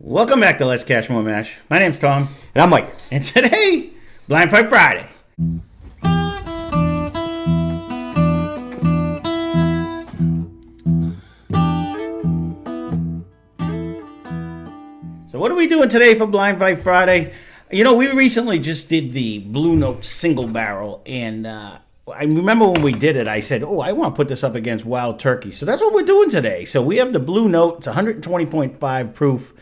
Welcome back to Lesscashmoremash. My name's Tom, And I'm like, and today, Blind Fight Friday. So what are we doing today for Blind Fight Friday? You know, we recently just did the Blue Note single barrel, and I remember when we did it, I said, I want to put this up against Wild Turkey. So that's what we're doing today. So we have the Blue Note. It's 120.5 proof.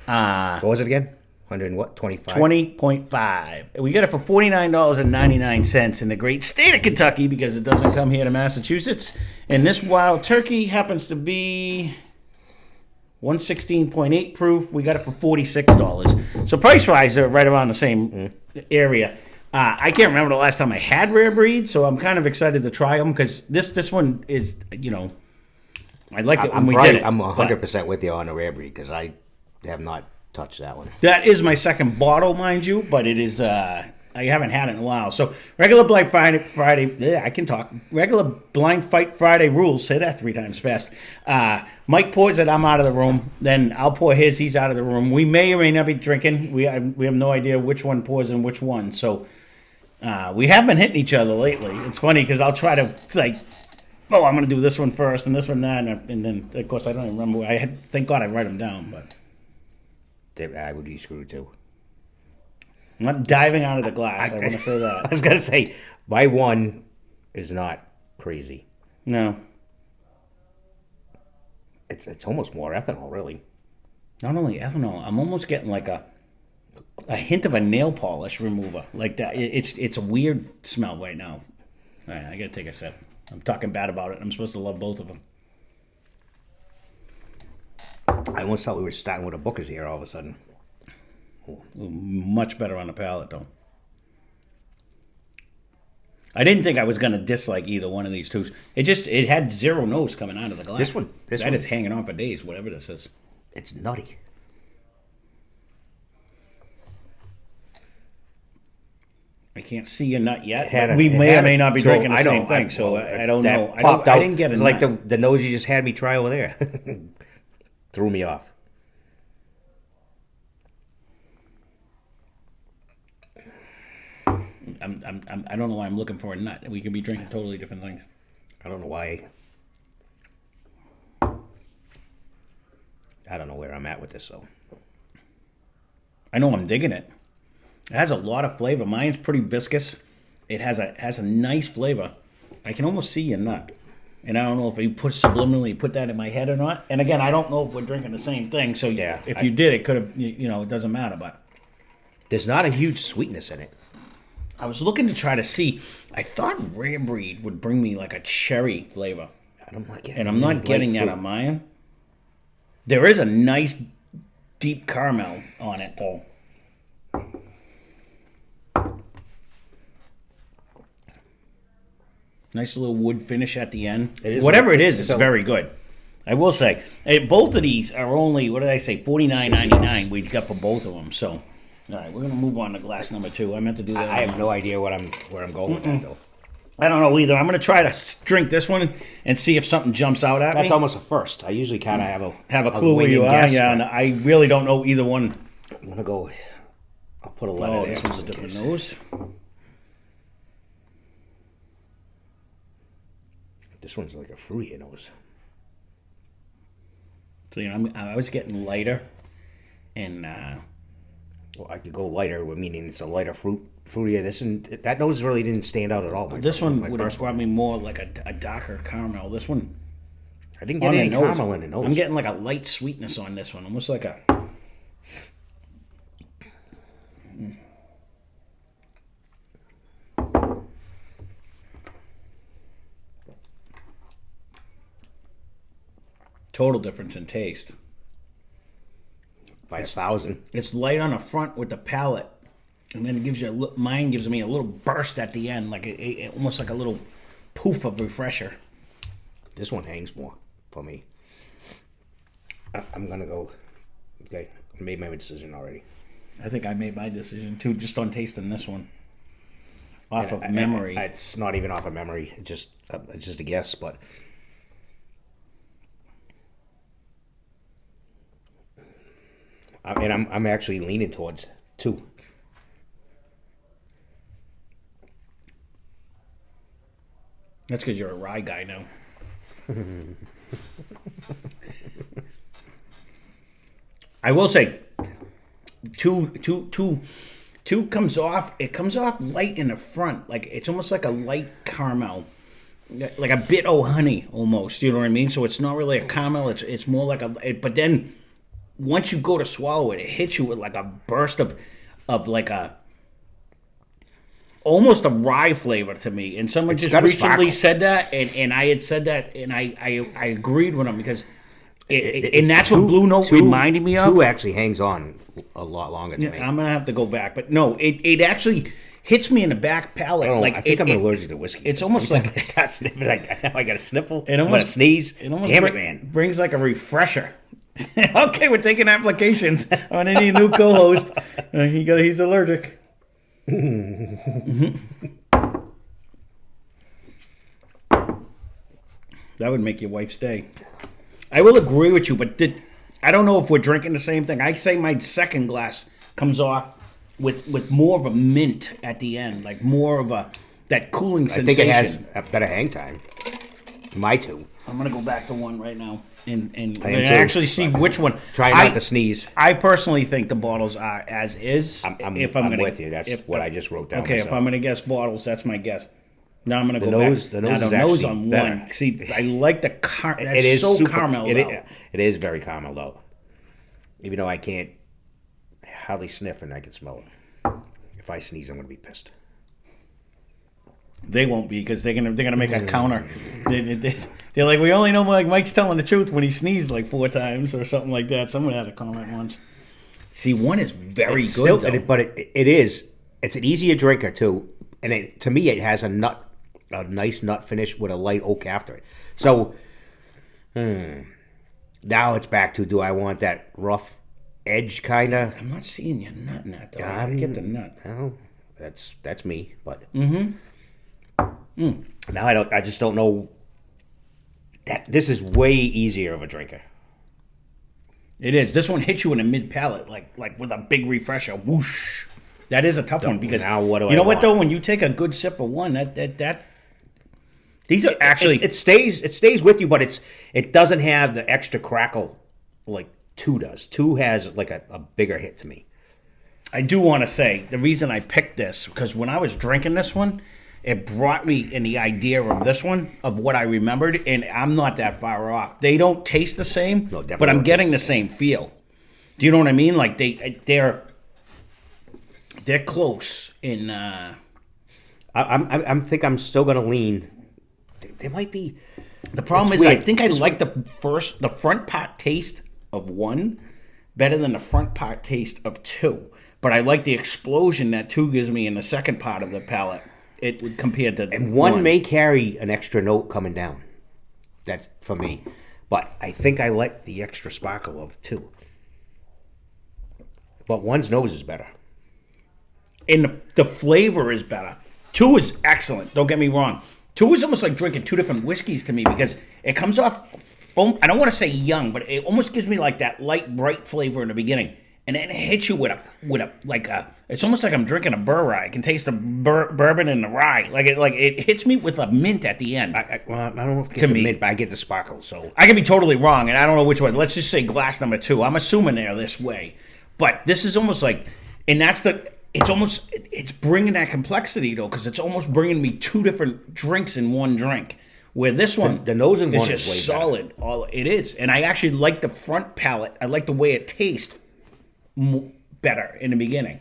what was it again? 100 and what? 25? 20.5. We got it for $49.99 in the great state of Kentucky because it doesn't come here to Massachusetts. And this Wild Turkey happens to be 116.8 proof. We got it for $46. So price-wise, they're right around the same area. I can't remember the last time I had rare breed, so I'm kind of excited to try them because this one is, I like it when we did it. I'm 100% with you on the rare breed because I have not touched that one. That is my second bottle, mind you, but it is, I haven't had it in a while. So regular Blind Friday, I can talk. Regular Blind Fight Friday rules, say that 3 times fast. Mike pours it, I'm out of the room. Then I'll pour his, he's out of the room. We may or may not be drinking. We have no idea which one pours and which one. So we have been hitting each other lately. It's funny because I'll try to, I'm going to do this one first and this one that. And then, of course, I don't even remember. Thank God I write them down, but I would be screwed too. I'm not diving out of the glass. I want to say that. I was going to say, my one is not crazy. No. It's almost more ethanol, really. Not only ethanol, I'm almost getting like a hint of a nail polish remover. Like that. It's a weird smell right now. All right, I got to take a sip. I'm talking bad about it. I'm supposed to love both of them. I almost thought we were starting with a Booker's here all of a sudden. Much better on the palate, though. I didn't think I was going to dislike either one of these two. It had zero nose coming out of the glass. This one is hanging on for days, whatever this is. It's nutty. I can't see a nut yet. We may or may not be drinking the same thing, so I don't know. I didn't get a nut. It's like the nose you just had me try over there. Threw me off. I don't know why I'm looking for a nut. We could be drinking totally different things. I don't know why. I don't know where I'm at with this, though. I know I'm digging it. It has a lot of flavor. Mine's pretty viscous. It has a nice flavor. I can almost see a nut. And I don't know if you subliminally put that in my head or not. And again, I don't know if we're drinking the same thing. So yeah, if you did, it could have, it doesn't matter. But there's not a huge sweetness in it. I was looking to try to see. I thought rare breed would bring me like a cherry flavor. I'm not getting that on mine. There is a nice deep caramel on it, though. Nice little wood finish at the end. Whatever it is, it's very good. I will say, both of these are only, what did I say, $49.99 we got for both of them. So, all right, we're going to move on to glass number 2. I meant to do that. I have no idea where I'm going with that, though. I don't know either. I'm going to try to drink this one and see if something jumps out at me. That's almost a first. I usually kind of have a clue where you are. Yeah, and I really don't know either one. I'm going to go, I'll put a letter there. This one's a different nose. This one's like a fruity nose. So, I was getting lighter. And, well, I could go lighter, meaning it's a lighter fruitier. That nose really didn't stand out at all. This one would have brought me more like a darker caramel. This one, I didn't get any caramel in the nose. I'm getting like a light sweetness on this one, almost like a. Total difference in taste. By 1,000. It's light on the front with the palate, and then it gives you mine gives me a little burst at the end, like almost like a little poof of refresher. This one hangs more for me. I'm gonna go. Okay, I made my decision already. I think I made my decision too, just on tasting this one. Off of memory. It's not even off of memory. It's just a guess, but. And I'm actually leaning towards 2. That's because you're a rye guy now. I will say, two comes off. It comes off light in the front, like it's almost like a light caramel, like a bit of honey almost. You know what I mean? So it's not really a caramel. It's more like but then once you go to swallow it, it hits you with like a burst of like a almost a rye flavor to me. And someone just recently said that, and I had said that, and I agreed with them because. And that's what Blue Note reminded me of. 2 actually hangs on a lot longer to me. I'm gonna have to go back, but no, it actually hits me in the back palate. I think I'm allergic to whiskey. It's almost like I start sniffing. I got a sniffle. I'm gonna sneeze. Damn it, man! Brings like a refresher. Okay, we're taking applications on any new co-host. He's allergic. That would make your wife stay. I will agree with you, but I don't know if we're drinking the same thing. I say my second glass comes off with more of a mint at the end, like more of that cooling sensation. I think it has a better hang time. My 2. I'm gonna go back to 1 right now and actually see which one. Try not to sneeze. I personally think the bottles are as is. I'm with you. That's what I just wrote down. Okay, myself. If I'm gonna guess bottles, that's my guess. Now I'm gonna go back. The nose is nose actually on better. 1. See, I like the caramel. It is so super, caramel. It is very caramel though. Even though I can't hardly sniff and I can smell it. If I sneeze, I'm gonna be pissed. They won't be because they're gonna make a counter. They're like, we only know like Mike's telling the truth when he sneezed like 4 times or something like that. Someone had a comment once. See, 1 is very good, still, though. But it is. It's an easier drinker too, and to me, it has a nice nut finish with a light oak after it. So, now it's back to, do I want that rough edge kind of? I'm not seeing your nut in that, though. I get the nut. No, that's me. But now I just don't know. That this is way easier of a drinker. It is. This one hits you in the mid palate, like with a big refresher. Whoosh. That is a tough one because now what do you know I what want? though? When you take a good sip of 1, that these are actually it stays with you, but it doesn't have the extra crackle like 2 does. 2 has like a bigger hit to me. I do want to say the reason I picked this because when I was drinking this one, it brought me in the idea of this one of what I remembered, and I'm not that far off. They don't taste the same, but I'm getting the same feel. Do you know what I mean? Like they're close in. I think I'm still gonna lean. They might be. The problem is, weird. I think I like the front part taste of 1 better than the front part taste of 2. But I like the explosion that 2 gives me in the second part of the palate. It would compare to and 1 may carry an extra note coming down. That's for me, but I think I like the extra sparkle of 2. But 1's nose is better. And the flavor is better. 2 is excellent. Don't get me wrong. 2 is almost like drinking 2 different whiskeys to me because it comes off. I don't want to say young, but it almost gives me like that light, bright flavor in the beginning, and then it hits you with a. It's almost like I'm drinking a burr rye. I can taste the bourbon in the rye. It hits me with a mint at the end. I don't know if I get the mint, but I get the sparkle. So I can be totally wrong, and I don't know which one. Let's just say glass number 2. I'm assuming they're this way, but this is almost like, and that's the. It's bringing that complexity though, because it's almost bringing me 2 different drinks in 1 drink. Where this one, the nose in 1 is just way solid. It is, and I actually like the front palate. I like the way it tastes better in the beginning.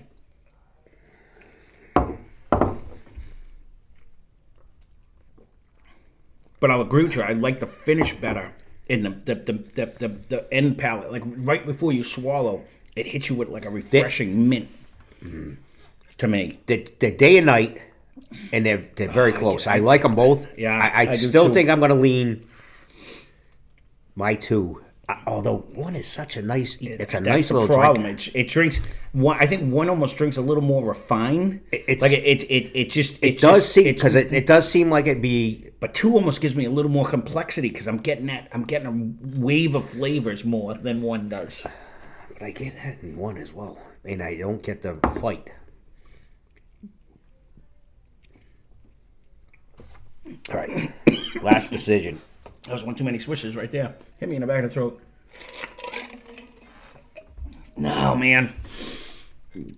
But I'll agree with you. I like the finish better in the end palate. Like right before you swallow, it hits you with like a refreshing mint. Mm-hmm. To me, the day and night, and they're very close. I like them both. Yeah, I still think I'm going to lean my 2. Although 1 is such a nice, it's a nice little problem. drink. It drinks 1. I think 1 almost drinks a little more refined. It does seem like it'd be. But 2 almost gives me a little more complexity because I'm getting a wave of flavors more than 1 does. But I get that in one as well. And I don't get the fight. All right. Last decision. That was one too many swishes right there. Hit me in the back of the throat. No, man.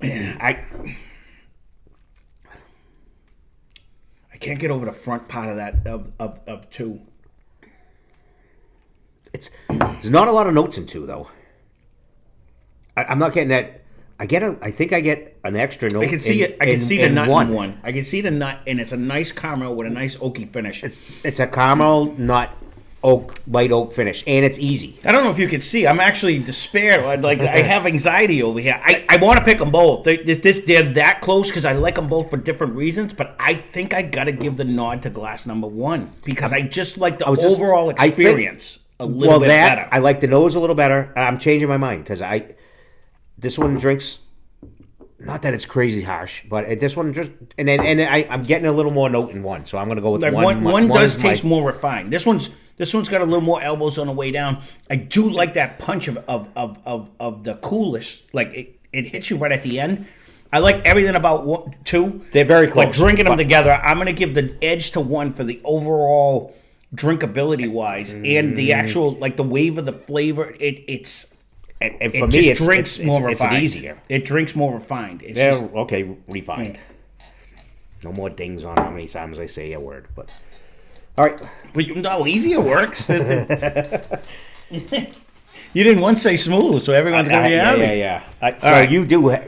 I can't get over the front part of that of two. There's not a lot of notes in two though. I'm not getting that. I think I get an extra note. I can see it. I can see the nut in one. I can see the nut, and it's a nice caramel with a nice oaky finish. It's a caramel nut light oak finish, and it's easy. I don't know if you can see. I'm actually despaired. Like I have anxiety over here. I want to pick them both. They're that close because I like them both for different reasons. But I think I got to give the nod to glass number one because I just like the overall experience a little bit better. I like the nose a little better. I'm changing my mind because this one drinks. Not that it's crazy harsh, but this one just and I'm getting a little more note in one, so I'm going to go with like one. One does taste more refined. This one's got a little more elbows on the way down. I do like that punch of the coolest. Like it hits you right at the end. I like everything about two. They're very close. But drinking them together, I'm going to give the edge to one for the overall drinkability wise and the actual like the wave of the flavor. It's. And for me, it drinks more refined. It's easier. It drinks more refined. Okay, refined. No more dings on how many times I say a word. But all right. But no, easier works. You didn't once say smooth, so everyone's going to be happy. Yeah. So right.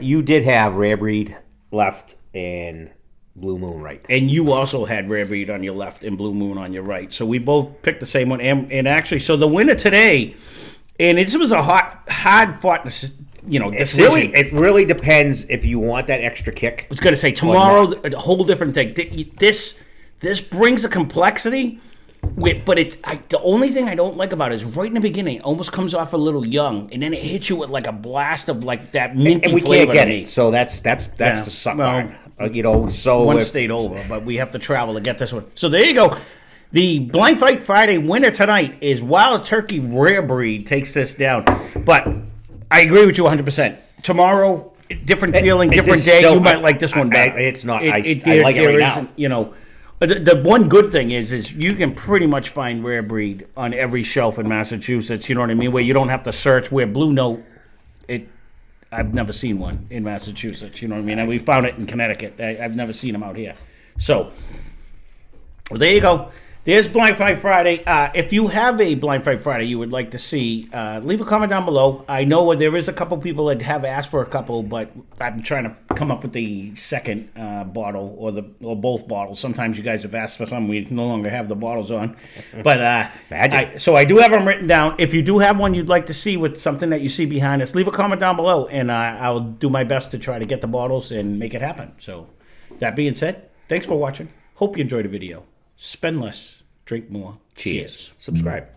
You did have Rare Breed left and Blue Moon right. And you also had Rare Breed on your left and Blue Moon on your right. So we both picked the same one. And actually, so the winner today... And this was a hard-fought, decision. It really depends if you want that extra kick. I was going to say, tomorrow, a whole different thing. This brings a complexity, but the only thing I don't like about it is right in the beginning, it almost comes off a little young, and then it hits you with like a blast of like that minty and we flavor. Can't get it, so that's the suck part. So one state over, but we have to travel to get this one. So there you go. The Blind Fight Friday winner tonight is Wild Turkey Rare Breed. Takes this down. But I agree with you 100%. Tomorrow, different feeling, different day. You might like this one better. It's not. I like it right now. The one good thing is you can pretty much find Rare Breed on every shelf in Massachusetts. You know what I mean? Where you don't have to search. Where Blue Note, I've never seen one in Massachusetts. You know what I mean? And we found it in Connecticut. I've never seen them out here. So, there you go. There's Blind Fight Friday. If you have a Blind Fight Friday you would like to see, leave a comment down below. I know there is a couple people that have asked for a couple, but I'm trying to come up with the second bottle or both bottles. Sometimes you guys have asked for some. We no longer have the bottles on. But so I do have them written down. If you do have one you'd like to see with something that you see behind us, leave a comment down below, and I'll do my best to try to get the bottles and make it happen. So that being said, thanks for watching. Hope you enjoyed the video. Spend less, drink more. Cheers. Subscribe.